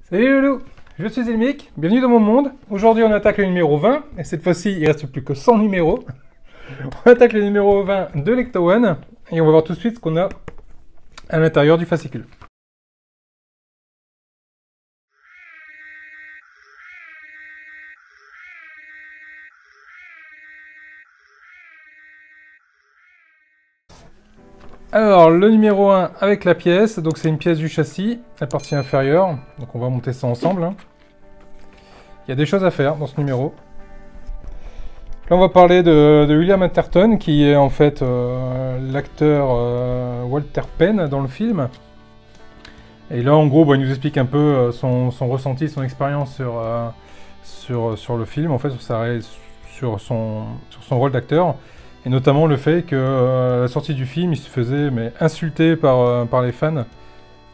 Salut Loulou, je suis Elmic, bienvenue dans mon monde. Aujourd'hui on attaque le numéro 20, et cette fois-ci il reste plus que 100 numéros. On attaque le numéro 20 de l'Ecto One, et on va voir tout de suite ce qu'on a à l'intérieur du fascicule. Alors, le numéro 1 avec la pièce, donc c'est une pièce du châssis, la partie inférieure, donc on va monter ça ensemble. Il y a des choses à faire dans ce numéro. Là on va parler de William Atherton, qui est en fait l'acteur Walter Penn dans le film. Et là en gros il nous explique un peu son ressenti, son expérience sur le film, en fait sur son rôle d'acteur. Et notamment le fait que à la sortie du film, il se faisait insulter par les fans.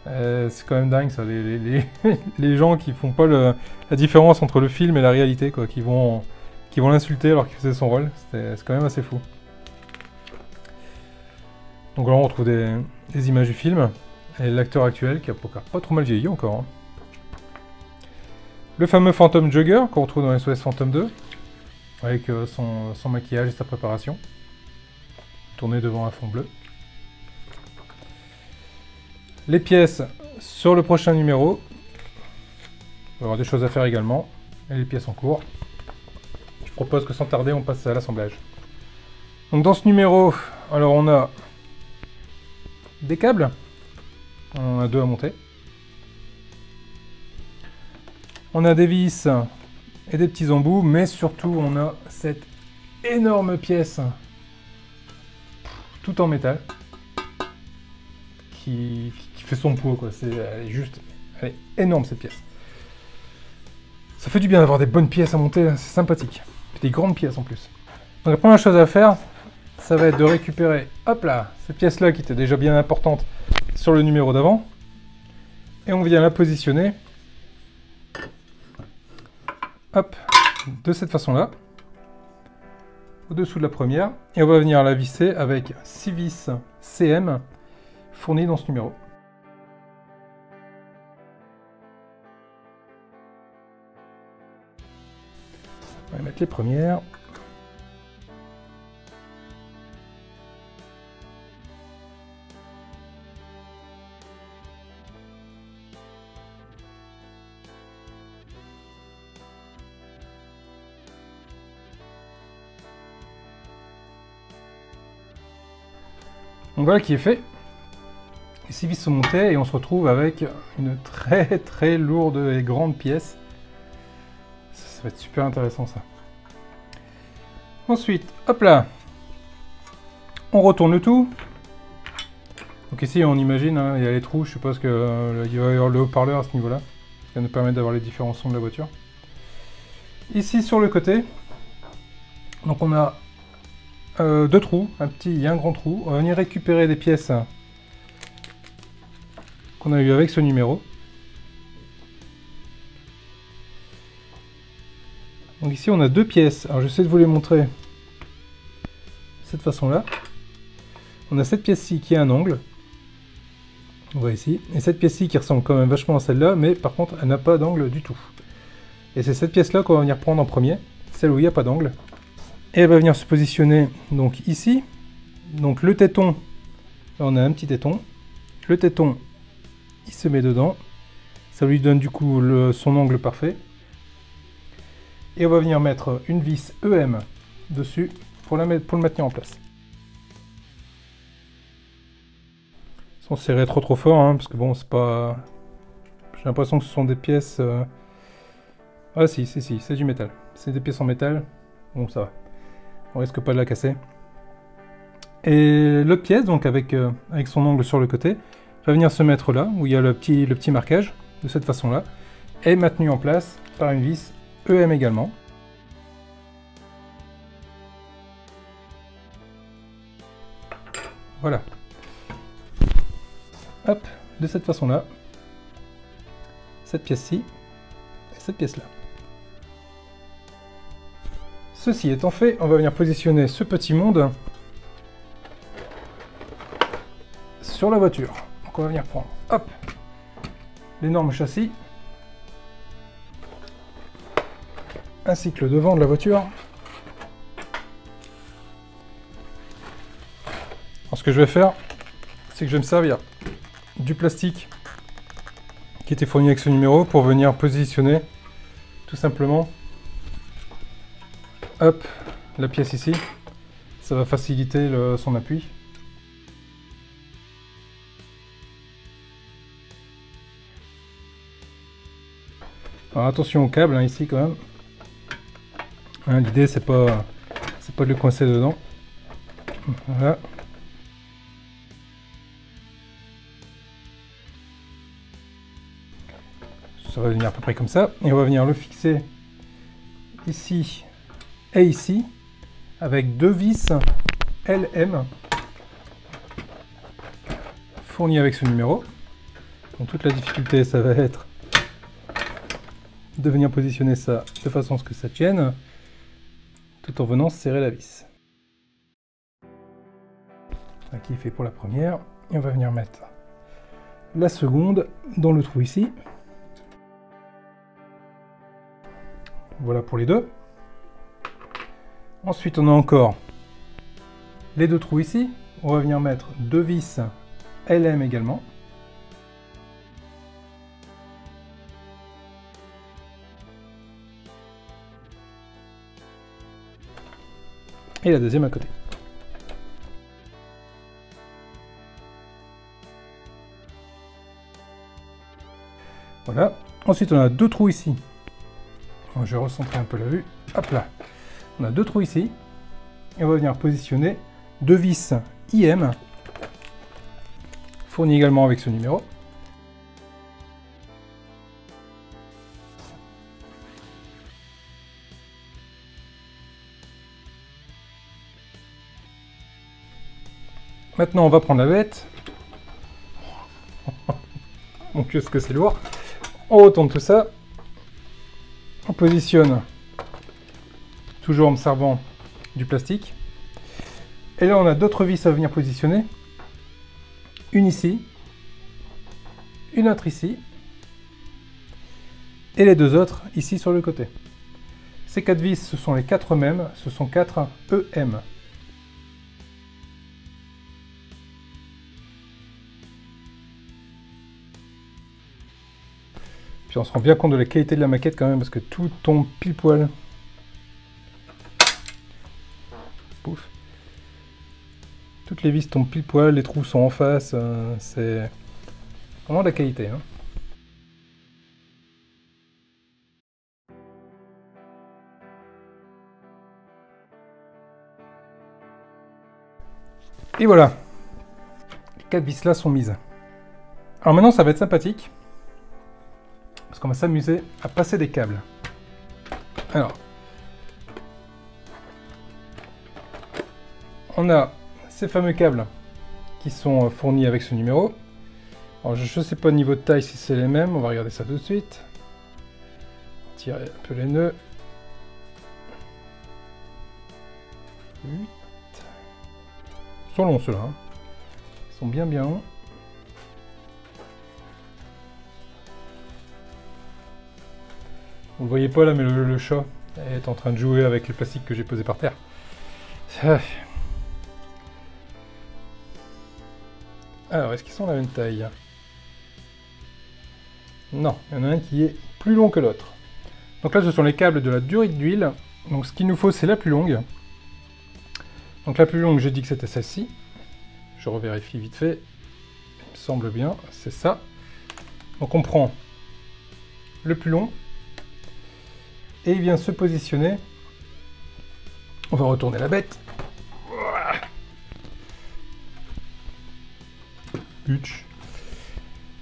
C'est quand même dingue ça, les gens qui font pas la différence entre le film et la réalité, quoi, qui vont l'insulter alors qu'il faisait son rôle. C'est quand même assez fou. Donc là on retrouve des images du film, et l'acteur actuel qui a pas trop mal vieilli encore. Hein. Le fameux Phantom Jugger qu'on retrouve dans SOS Phantom 2, avec son maquillage et sa préparation. Tourné devant un fond bleu. Les pièces sur le prochain numéro. Il va y avoir des choses à faire également. Et les pièces en cours. Je propose que sans tarder, on passe à l'assemblage. Donc dans ce numéro, alors on a des câbles. On en a 2 à monter. On a des vis et des petits embouts, mais surtout on a cette énorme pièce tout en métal qui fait son poids, quoi. Elle est énorme cette pièce. Ça fait du bien d'avoir des bonnes pièces à monter, c'est sympathique. Des grandes pièces en plus. Donc la première chose à faire, ça va être de récupérer, hop là, cette pièce là qui était déjà bien importante sur le numéro d'avant, et on vient la positionner, hop, de cette façon là, au-dessous de la première, et on va venir la visser avec 6 vis CM fournies dans ce numéro. On va mettre les premières. Donc voilà qui est fait. Les 6 vis sont montées et on se retrouve avec une très lourde et grande pièce. Ça va être super intéressant ça. Ensuite, hop là, on retourne le tout. Donc ici on imagine, hein, il y a les trous, je suppose qu'il va y avoir le haut-parleur à ce niveau-là, qui va nous permettre d'avoir les différents sons de la voiture. Ici sur le côté, donc on a 2 trous, un petit et un grand trou. On va venir récupérer des pièces qu'on a eu avec ce numéro. Donc ici on a 2 pièces, alors j'essaie de vous les montrer de cette façon là. On a cette pièce-ci qui a un angle, on voit ici, et cette pièce-ci qui ressemble quand même vachement à celle-là, mais par contre elle n'a pas d'angle du tout. Et c'est cette pièce-là qu'on va venir prendre en premier, celle où il n'y a pas d'angle. Et elle va venir se positionner donc ici. Donc le téton, là on a un petit téton. Le téton, il se met dedans. Ça lui donne du coup son angle parfait. Et on va venir mettre une vis EM dessus pour le maintenir en place. Sans serrer trop fort, hein, parce que bon, c'est pas... J'ai l'impression que ce sont des pièces... Ah si, c'est du métal. C'est des pièces en métal. Bon, ça va. On risque pas de la casser. Et l'autre pièce, donc avec son angle sur le côté, va venir se mettre là, où il y a le petit marquage, de cette façon-là, et maintenu en place par une vis EM également. Voilà. Hop, de cette façon-là, cette pièce-ci, et cette pièce-là. Ceci étant fait, on va venir positionner ce petit monde sur la voiture. Donc on va venir prendre, hop, l'énorme châssis, ainsi que le devant de la voiture. Alors ce que je vais faire, c'est que je vais me servir du plastique qui était fourni avec ce numéro pour venir positionner tout simplement, hop, la pièce ici. Ça va faciliter son appui. Alors attention au câble hein, ici quand même. Hein, l'idée c'est pas de le coincer dedans. Voilà. Ça va venir à peu près comme ça. Et on va venir le fixer ici et ici avec deux vis LM fournies avec ce numéro. Donc toute la difficulté ça va être de venir positionner ça de façon à ce que ça tienne tout en venant serrer la vis. Qui est fait pour la première. Et on va venir mettre la seconde dans le trou ici. Voilà pour les deux. Ensuite, on a encore les deux trous ici. On va venir mettre deux vis LM également. Et la deuxième à côté. Voilà. Ensuite, on a deux trous ici. Alors, je vais recentrer un peu la vue. Hop là. On a deux trous ici. Et on va venir positionner deux vis IM, fournies également avec ce numéro. Maintenant, on va prendre la bête. Mon Dieu, ce que c'est lourd. On retourne tout ça. On positionne, toujours en me servant du plastique. Et là, on a d'autres vis à venir positionner. Une ici, une autre ici, et les deux autres ici sur le côté. Ces quatre vis, ce sont les quatre mêmes, ce sont 4 EM. Puis on se rend bien compte de la qualité de la maquette quand même, parce que tout tombe pile poil. Pouf. Toutes les vis tombent pile poil, les trous sont en face, c'est vraiment de la qualité. Hein. Et voilà, les 4 vis là sont mises. Alors maintenant ça va être sympathique, parce qu'on va s'amuser à passer des câbles. Alors, on a ces fameux câbles qui sont fournis avec ce numéro. Alors je ne sais pas au niveau de taille si c'est les mêmes, on va regarder ça tout de suite. Tirer un peu les nœuds. 8. Ils sont longs ceux-là. Hein. Ils sont bien longs. Vous ne le voyez pas là, mais le chat est en train de jouer avec le plastique que j'ai posé par terre. Alors, est-ce qu'ils sont de la même taille? Non, il y en a un qui est plus long que l'autre. Donc là, ce sont les câbles de la durite d'huile. Donc ce qu'il nous faut, c'est la plus longue. Donc la plus longue, j'ai dit que c'était celle-ci. Je revérifie vite fait. Il me semble bien, c'est ça. Donc on prend le plus long. Et il vient se positionner. On va retourner la bête.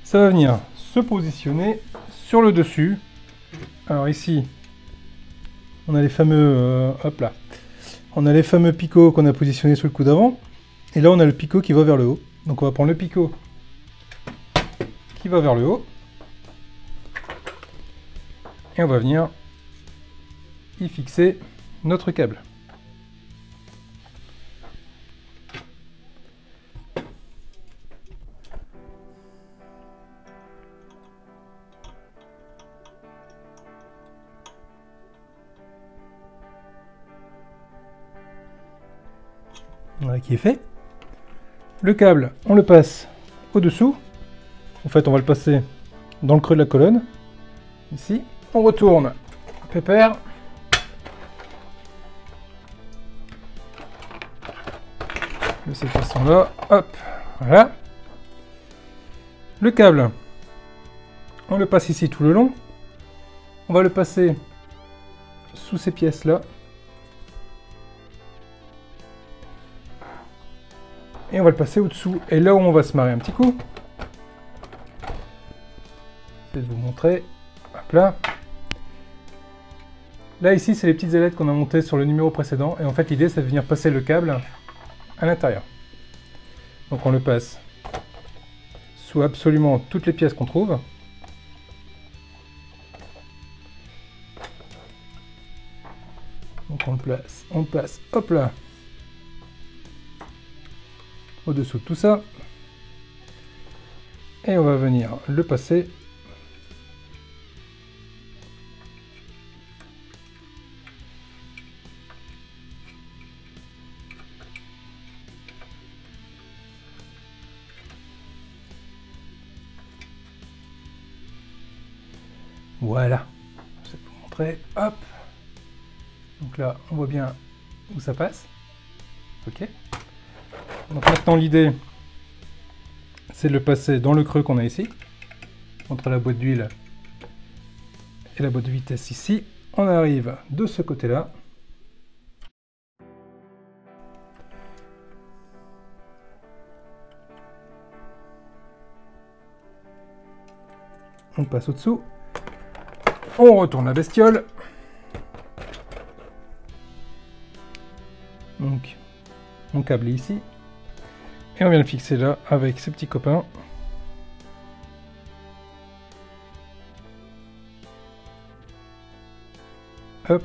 Ça va venir se positionner sur le dessus. Alors ici, on a les fameux, hop là, on a les fameux picots qu'on a positionnés sur le coup d'avant. Et là, on a le picot qui va vers le haut. Donc on va prendre le picot qui va vers le haut. Et on va venir y fixer notre câble. Voilà qui est fait. Le câble, on le passe au-dessous. En fait, on va le passer dans le creux de la colonne. Ici. On retourne. Pépère. De cette façon-là. Hop. Voilà. Le câble, on le passe ici tout le long. On va le passer sous ces pièces-là. Et on va le passer au-dessous. Et là où on va se marrer un petit coup, je vais vous montrer. Hop là. Là, ici, c'est les petites ailettes qu'on a montées sur le numéro précédent. Et en fait, l'idée, c'est de venir passer le câble à l'intérieur. Donc, on le passe sous absolument toutes les pièces qu'on trouve. Donc, on le passe, hop là, au-dessous de tout ça. Et on va venir le passer voilà, je vais vous montrer, hop. Donc là, on voit bien où ça passe. Ok. Donc maintenant, l'idée, c'est de le passer dans le creux qu'on a ici, entre la boîte d'huile et la boîte de vitesse ici. On arrive de ce côté-là. On passe au-dessous. On retourne la bestiole. Donc, mon câble est ici. Et on vient le fixer là avec ce petit copain. Hop.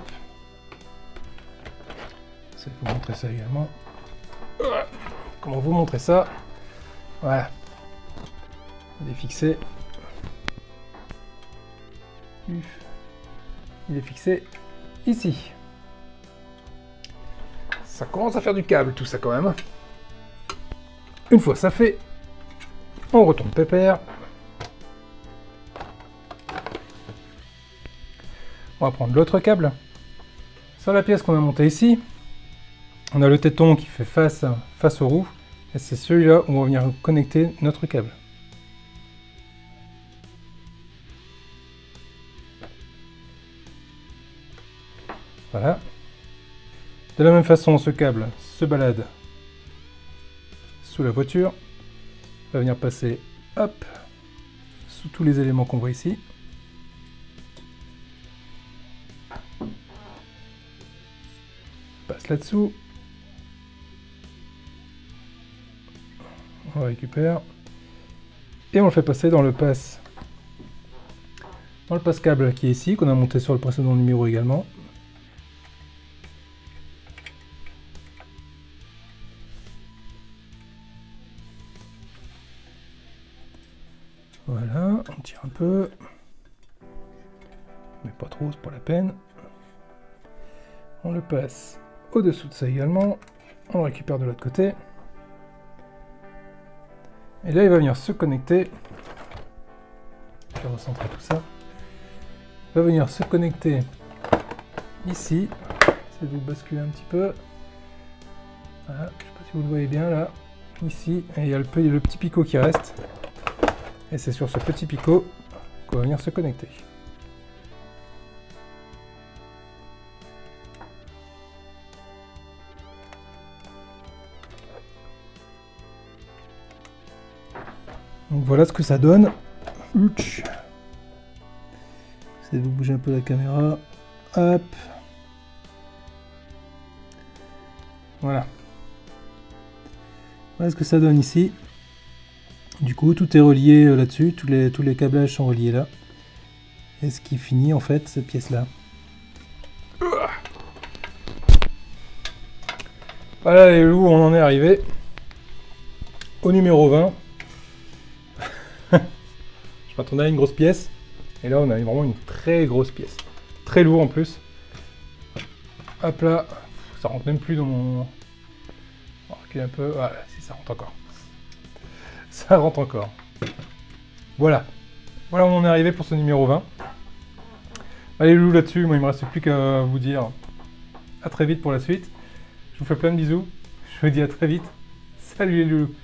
Je vais vous montrer ça également. Comment vous montrer ça? Voilà. Il est fixé. Il est fixé ici. Ça commence à faire du câble tout ça quand même. Une fois ça fait, on retourne pépère. On va prendre l'autre câble. Sur la pièce qu'on a montée ici, on a le téton qui fait face aux roues. Et c'est celui-là où on va venir connecter notre câble. Voilà. De la même façon, ce câble se balade sous la voiture. Il va venir passer, hop, sous tous les éléments qu'on voit ici. Passe là-dessous. On récupère. Et on le fait passer dans le passe câble qui est ici, qu'on a monté sur le précédent numéro également. Voilà, on tire un peu, mais pas trop, c'est pas la peine. On le passe au-dessous de ça également, on le récupère de l'autre côté. Et là, il va venir se connecter. Je vais recentrer tout ça. Il va venir se connecter ici. J'essaie de vous basculer un petit peu. Voilà, je ne sais pas si vous le voyez bien là. Ici, et il y a le petit picot qui reste. Et c'est sur ce petit picot qu'on va venir se connecter. Donc voilà ce que ça donne. J'essaie de vous bouger un peu la caméra. Hop. Voilà. Voilà ce que ça donne ici. Du coup, tout est relié là-dessus, tous les câblages sont reliés là. Et ce qui finit en fait cette pièce-là. Voilà les loups, on en est arrivé au numéro 20. Je m'attendais à une grosse pièce. Et là, on a vraiment une très grosse pièce. Très lourd en plus. Hop là, ça rentre même plus dans mon... Alors, bascule un peu. Voilà, si ça rentre encore. Ça rentre encore. Voilà. Voilà où on est arrivé pour ce numéro 20. Allez, loulou, là-dessus, moi, il me reste plus qu'à vous dire à très vite pour la suite. Je vous fais plein de bisous. Je vous dis à très vite. Salut les loulous.